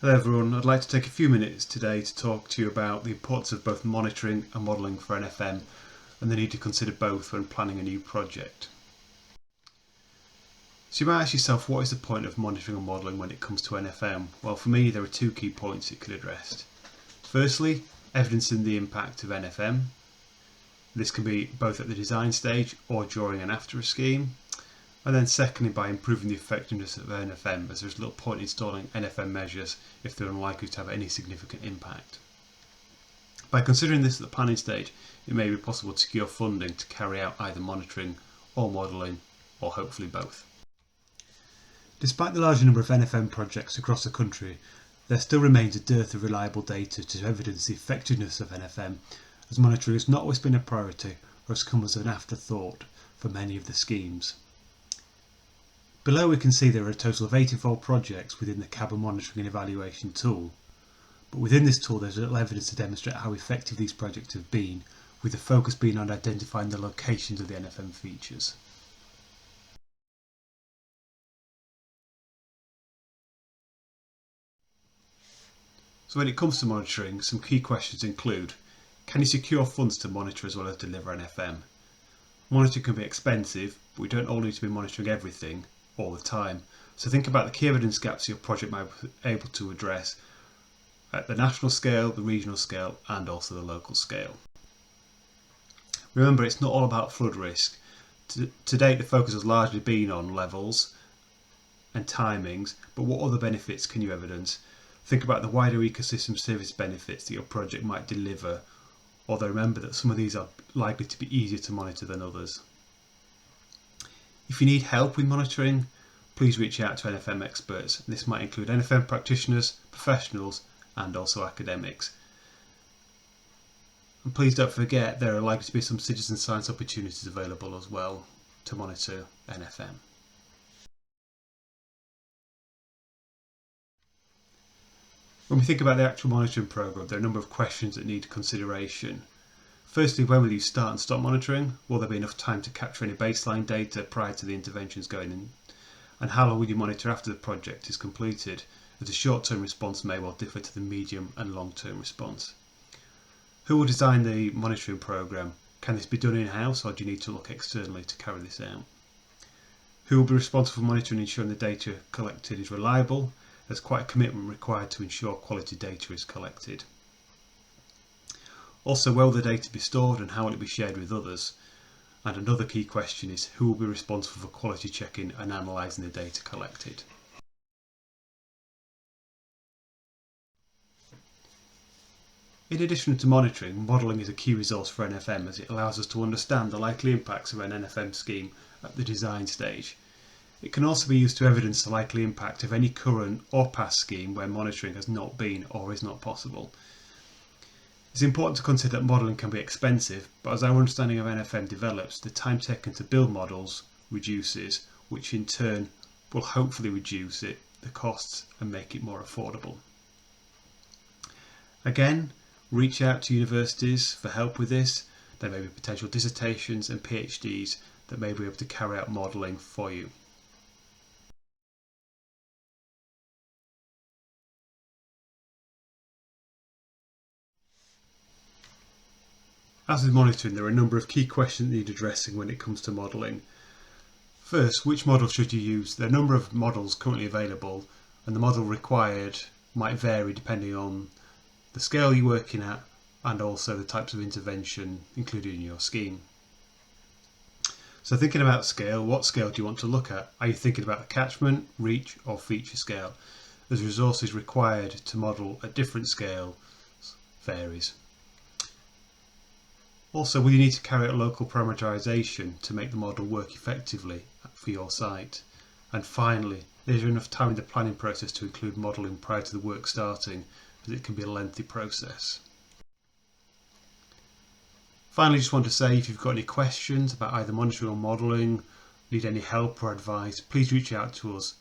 Hello everyone, I'd like to take a few minutes today to talk to you about the importance of both monitoring and modelling for NFM and the need to consider both when planning a new project. So you might ask yourself, what is the point of monitoring and modelling when it comes to NFM? Well, for me there are two key points it could address. Firstly, evidencing the impact of NFM. This can be both at the design stage or during and after a scheme. And then secondly, by improving the effectiveness of NFM, as there's little point in installing NFM measures if they're unlikely to have any significant impact. By considering this at the planning stage, it may be possible to secure funding to carry out either monitoring or modelling, or hopefully both. Despite the large number of NFM projects across the country, there still remains a dearth of reliable data to evidence the effectiveness of NFM, as monitoring has not always been a priority or has come as an afterthought for many of the schemes. Below we can see there are a total of 84 projects within the Cabin Monitoring and Evaluation tool, but within this tool there's little evidence to demonstrate how effective these projects have been, with the focus being on identifying the locations of the NFM features. So when it comes to monitoring, some key questions include: can you secure funds to monitor as well as deliver NFM? Monitoring can be expensive, but we don't all need to be monitoring everything all the time. So think about the key evidence gaps your project might be able to address at the national scale, the regional scale, and also the local scale. Remember, it's not all about flood risk. To date, the focus has largely been on levels and timings, but what other benefits can you evidence? Think about the wider ecosystem service benefits that your project might deliver, although remember that some of these are likely to be easier to monitor than others. If you need help with monitoring, please reach out to NFM experts. This might include NFM practitioners, professionals, and also academics. And please don't forget there are likely to be some citizen science opportunities available as well to monitor NFM. When we think about the actual monitoring programme, there are a number of questions that need consideration. Firstly, when will you start and stop monitoring? Will there be enough time to capture any baseline data prior to the interventions going in? And how long will you monitor after the project is completed, as the short-term response may well differ to the medium and long-term response? Who will design the monitoring programme? Can this be done in-house, or do you need to look externally to carry this out? Who will be responsible for monitoring and ensuring the data collected is reliable? There's quite a commitment required to ensure quality data is collected. Also, where will the data be stored and how will it be shared with others? And another key question is, who will be responsible for quality checking and analysing the data collected? In addition to monitoring, modelling is a key resource for NFM, as it allows us to understand the likely impacts of an NFM scheme at the design stage. It can also be used to evidence the likely impact of any current or past scheme where monitoring has not been or is not possible. It's important to consider that modelling can be expensive, but as our understanding of NFM develops, the time taken to build models reduces, which in turn will hopefully reduce the costs and make it more affordable. Again, reach out to universities for help with this. There may be potential dissertations and PhDs that may be able to carry out modelling for you. As with monitoring, there are a number of key questions that need addressing when it comes to modelling. First, which model should you use? There are a number of models currently available, and the model required might vary depending on the scale you're working at and also the types of intervention included in your scheme. So thinking about scale, what scale do you want to look at? Are you thinking about the catchment, reach, or feature scale? As resources required to model at different scales varies. Also, will you need to carry out local parameterization to make the model work effectively for your site? And finally, is there enough time in the planning process to include modelling prior to the work starting, as it can be a lengthy process? Finally, just want to say, if you've got any questions about either monitoring or modelling, need any help or advice, please reach out to us.